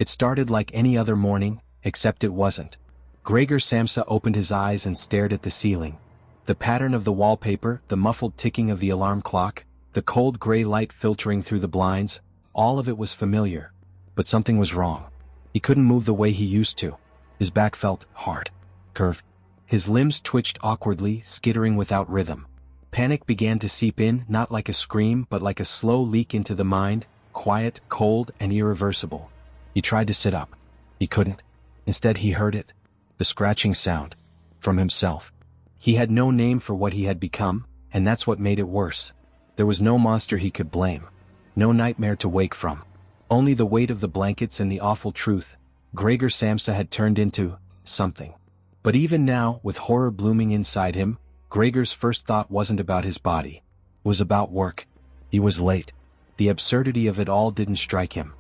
It started like any other morning, except it wasn't. Gregor Samsa opened his eyes and stared at the ceiling. The pattern of the wallpaper, the muffled ticking of the alarm clock, the cold gray light filtering through the blinds, all of it was familiar. But something was wrong. He couldn't move the way he used to. His back felt hard, curved. His limbs twitched awkwardly, skittering without rhythm. Panic began to seep in, not like a scream but like a slow leak into the mind, quiet, cold, and irreversible. He tried to sit up. He couldn't. Instead he heard it. The scratching sound. From himself. He had no name for what he had become, and that's what made it worse. There was no monster he could blame. No nightmare to wake from. Only the weight of the blankets and the awful truth. Gregor Samsa had turned into something. But even now, with horror blooming inside him, Gregor's first thought wasn't about his body. It was about work. He was late. The absurdity of it all didn't strike him.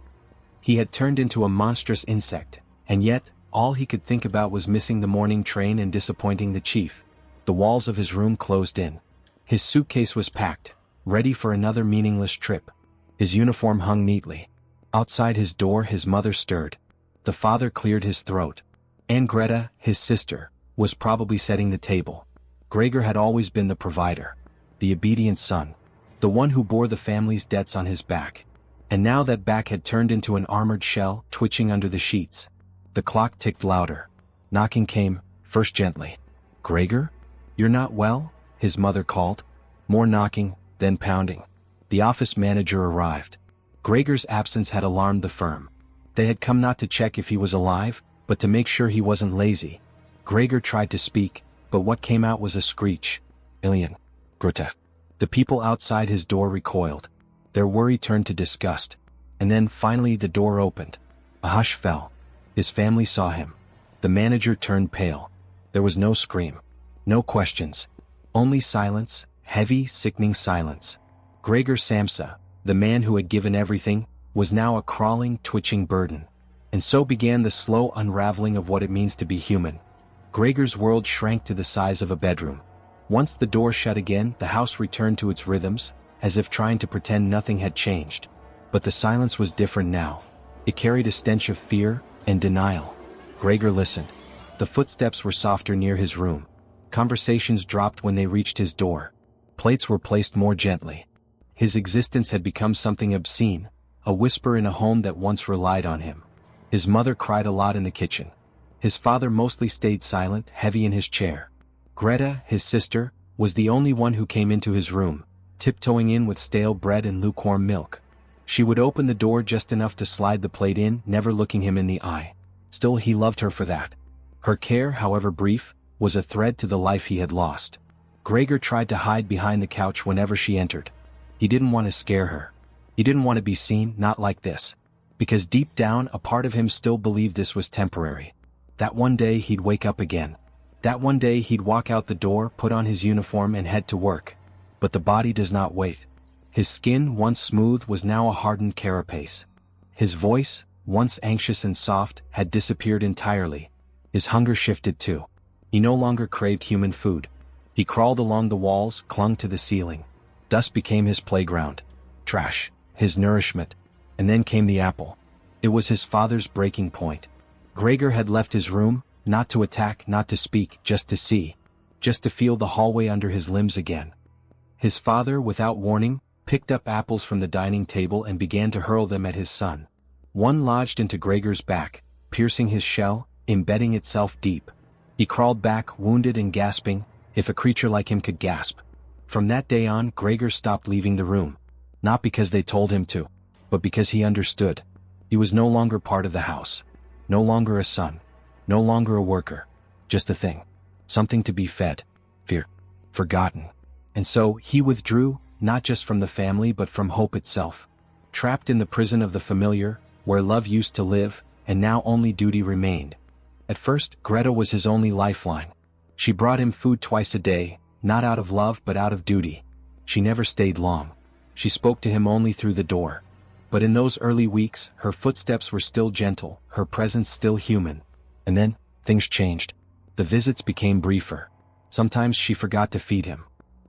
He had turned into a monstrous insect, and yet, all he could think about was missing the morning train and disappointing the chief. The walls of his room closed in. His suitcase was packed, ready for another meaningless trip. His uniform hung neatly. Outside his door his mother stirred. The father cleared his throat. And Greta, his sister, was probably setting the table. Gregor had always been the provider. The obedient son. The one who bore the family's debts on his back. And now that back had turned into an armored shell, twitching under the sheets. The clock ticked louder. Knocking came, first gently. "Gregor? You're not well?" his mother called. More knocking, then pounding. The office manager arrived. Gregor's absence had alarmed the firm. They had come not to check if he was alive, but to make sure he wasn't lazy. Gregor tried to speak, but what came out was a screech. "Alien. Grotesque." The people outside his door recoiled. Their worry turned to disgust. And then, finally, the door opened. A hush fell. His family saw him. The manager turned pale. There was no scream. No questions. Only silence, heavy, sickening silence. Gregor Samsa, the man who had given everything, was now a crawling, twitching burden. And so began the slow unraveling of what it means to be human. Gregor's world shrank to the size of a bedroom. Once the door shut again, the house returned to its rhythms, as if trying to pretend nothing had changed. But the silence was different now. It carried a stench of fear and denial. Gregor listened. The footsteps were softer near his room. Conversations dropped when they reached his door. Plates were placed more gently. His existence had become something obscene, a whisper in a home that once relied on him. His mother cried a lot in the kitchen. His father mostly stayed silent, heavy in his chair. Greta, his sister, was the only one who came into his room, tiptoeing in with stale bread and lukewarm milk. She would open the door just enough to slide the plate in, never looking him in the eye. Still, he loved her for that. Her care, however brief, was a thread to the life he had lost. Gregor tried to hide behind the couch whenever she entered. He didn't want to scare her. He didn't want to be seen, not like this. Because deep down, a part of him still believed this was temporary. That one day he'd wake up again. That one day he'd walk out the door, put on his uniform and head to work. But the body does not wait. His skin, once smooth, was now a hardened carapace. His voice, once anxious and soft, had disappeared entirely. His hunger shifted too. He no longer craved human food. He crawled along the walls, clung to the ceiling. Dust became his playground. Trash, his nourishment. And then came the apple. It was his father's breaking point. Gregor had left his room, not to attack, not to speak, just to see. Just to feel the hallway under his limbs again. His father, without warning, picked up apples from the dining table and began to hurl them at his son. One lodged into Gregor's back, piercing his shell, embedding itself deep. He crawled back, wounded and gasping, if a creature like him could gasp. From that day on, Gregor stopped leaving the room. Not because they told him to, but because he understood. He was no longer part of the house. No longer a son. No longer a worker. Just a thing. Something to be fed. Fear. Forgotten. And so, he withdrew, not just from the family but from hope itself. Trapped in the prison of the familiar, where love used to live, and now only duty remained. At first, Greta was his only lifeline. She brought him food twice a day, not out of love but out of duty. She never stayed long. She spoke to him only through the door. But in those early weeks, her footsteps were still gentle, her presence still human. And then, things changed. The visits became briefer. Sometimes she forgot to feed him.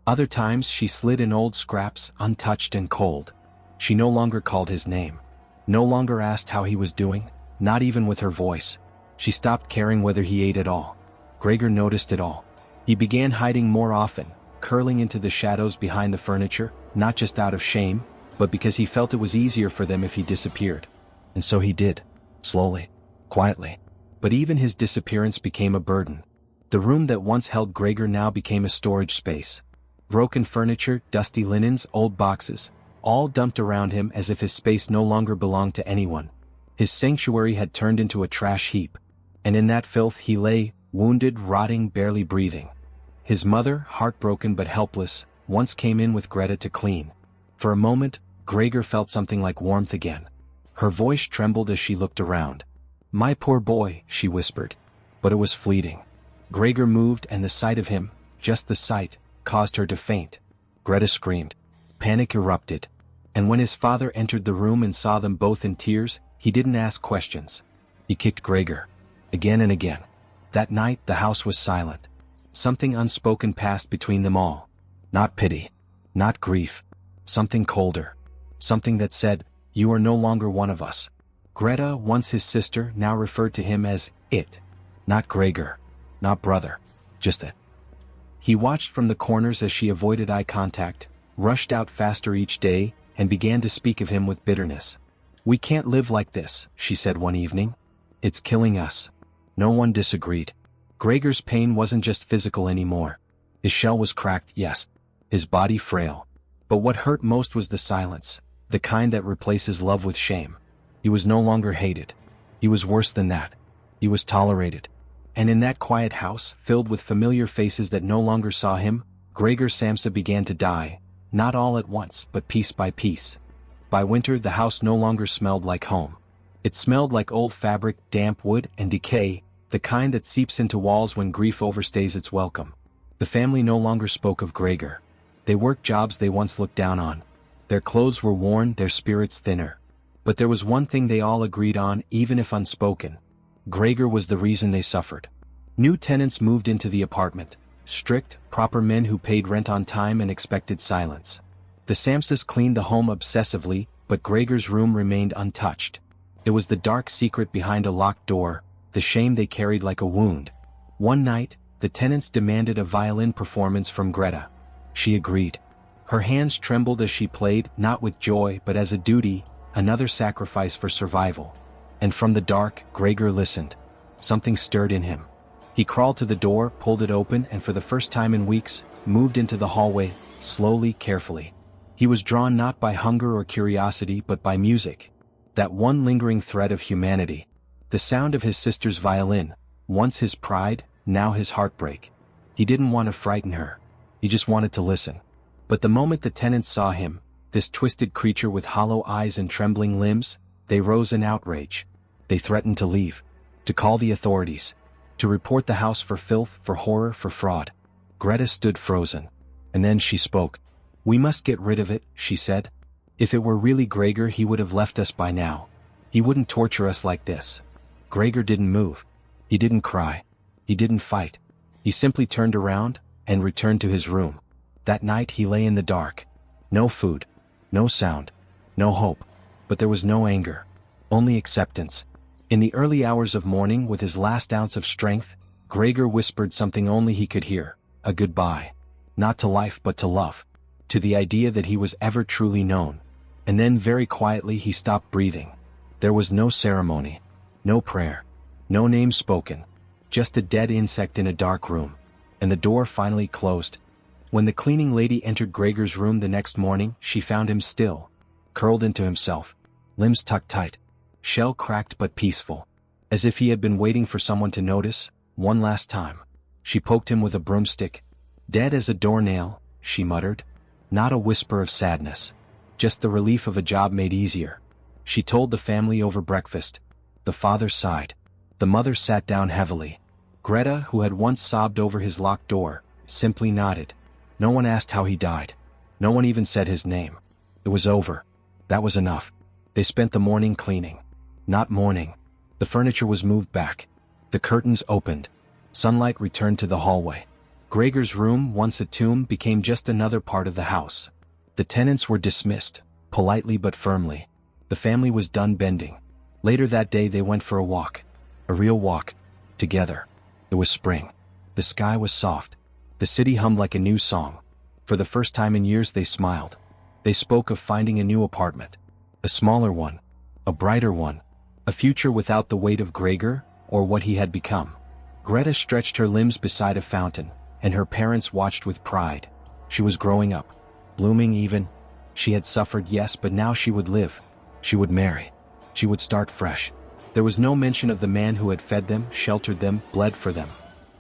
Other times she slid in old scraps, untouched and cold. She no longer called his name. No longer asked how he was doing. not even with her voice. She stopped caring whether he ate at all. Gregor noticed it all. He began hiding more often, curling into the shadows behind the furniture, not just out of shame, but because he felt it was easier for them if he disappeared. And so he did. Slowly. Quietly. But even his disappearance became a burden. The room that once held Gregor now became a storage space. Broken furniture, dusty linens, old boxes, all dumped around him as if his space no longer belonged to anyone. His sanctuary had turned into a trash heap. And in that filth he lay, wounded, rotting, barely breathing. His mother, heartbroken but helpless, once came in with Greta to clean. For a moment, Gregor felt something like warmth again. Her voice trembled as she looked around. "My poor boy," she whispered. But it was fleeting. Gregor moved and the sight of him, just the sight, caused her to faint. Greta screamed. Panic erupted. And when his father entered the room and saw them both in tears, he didn't ask questions. He kicked Gregor. Again and again. That night the house was silent. Something unspoken passed between them all. Not pity. Not grief. Something colder. Something that said, "You are no longer one of us." Greta, once his sister, now referred to him as it. Not Gregor. Not brother. Just it. He watched from the corners as she avoided eye contact, rushed out faster each day, and began to speak of him with bitterness. "We can't live like this," she said one evening. "It's killing us." No one disagreed. Gregor's pain wasn't just physical anymore. His shell was cracked, yes. His body frail. But what hurt most was the silence, the kind that replaces love with shame. He was no longer hated. He was worse than that. He was tolerated. And in that quiet house, filled with familiar faces that no longer saw him, Gregor Samsa began to die, not all at once, but piece by piece. By winter the house no longer smelled like home. It smelled like old fabric, damp wood, and decay, the kind that seeps into walls when grief overstays its welcome. The family no longer spoke of Gregor. They worked jobs they once looked down on. Their clothes were worn, their spirits thinner. But there was one thing they all agreed on, even if unspoken. Gregor was the reason they suffered. New tenants moved into the apartment. Strict, proper men who paid rent on time and expected silence. The Samsas cleaned the home obsessively, but Gregor's room remained untouched. It was the dark secret behind a locked door, the shame they carried like a wound. One night, the tenants demanded a violin performance from Greta. She agreed. Her hands trembled as she played, not with joy but as a duty, another sacrifice for survival. And from the dark, Gregor listened. Something stirred in him. He crawled to the door, pulled it open, and for the first time in weeks, moved into the hallway, slowly, carefully. He was drawn not by hunger or curiosity but by music. That one lingering thread of humanity. The sound of his sister's violin, once his pride, now his heartbreak. He didn't want to frighten her. He just wanted to listen. But the moment the tenants saw him, this twisted creature with hollow eyes and trembling limbs, they rose in outrage. They threatened to leave. To call the authorities. To report the house for filth, for horror, for fraud. Greta stood frozen. And then she spoke. "We must get rid of it," she said. "If it were really Gregor, he would have left us by now. He wouldn't torture us like this." Gregor didn't move. He didn't cry. He didn't fight. He simply turned around and returned to his room. That night he lay in the dark. No food. No sound. No hope. But there was no anger. Only acceptance. In the early hours of morning, with his last ounce of strength, Gregor whispered something only he could hear. A goodbye. Not to life but to love. To the idea that he was ever truly known. And then very quietly he stopped breathing. There was no ceremony. No prayer. No name spoken. Just a dead insect in a dark room. And the door finally closed. When the cleaning lady entered Gregor's room the next morning, she found him still. Curled into himself. Limbs tucked tight. Shell cracked but peaceful. As if he had been waiting for someone to notice, one last time. She poked him with a broomstick. "Dead as a doornail," she muttered. Not a whisper of sadness. Just the relief of a job made easier. She told the family over breakfast. The father sighed. The mother sat down heavily. Greta, who had once sobbed over his locked door, simply nodded. No one asked how he died. No one even said his name. It was over. That was enough. They spent the morning cleaning. Not mourning. The furniture was moved back. The curtains opened. Sunlight returned to the hallway. Gregor's room, once a tomb, became just another part of the house. The tenants were dismissed, politely but firmly. The family was done bending. Later that day they went for a walk. A real walk. Together. It was spring. The sky was soft. The city hummed like a new song. For the first time in years they smiled. They spoke of finding a new apartment. A smaller one. A brighter one. A future without the weight of Gregor, or what he had become. Greta stretched her limbs beside a fountain, and her parents watched with pride. She was growing up. Blooming even. She had suffered, yes, but now she would live. She would marry. She would start fresh. There was no mention of the man who had fed them, sheltered them, bled for them.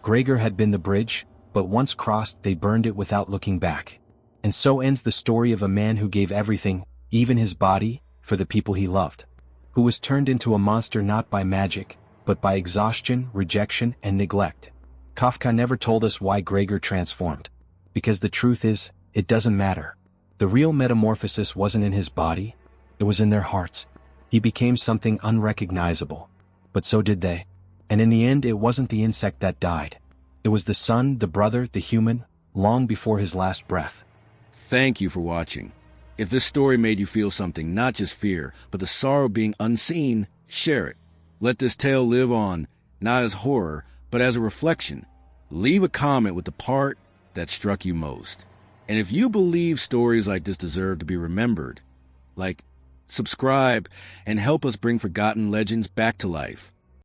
Gregor had been the bridge, but once crossed they burned it without looking back. And so ends the story of a man who gave everything, even his body, for the people he loved. Who was turned into a monster not by magic, but by exhaustion, rejection, and neglect. Kafka never told us why Gregor transformed. Because the truth is, it doesn't matter. The real metamorphosis wasn't in his body, it was in their hearts. He became something unrecognizable. But so did they. And in the end it wasn't the insect that died. It was the son, the brother, the human, long before his last breath. Thank you for watching. If this story made you feel something, not just fear, but the sorrow of being unseen, share it. Let this tale live on, not as horror, but as a reflection. Leave a comment with the part that struck you most. And if you believe stories like this deserve to be remembered, subscribe, and help us bring forgotten legends back to life.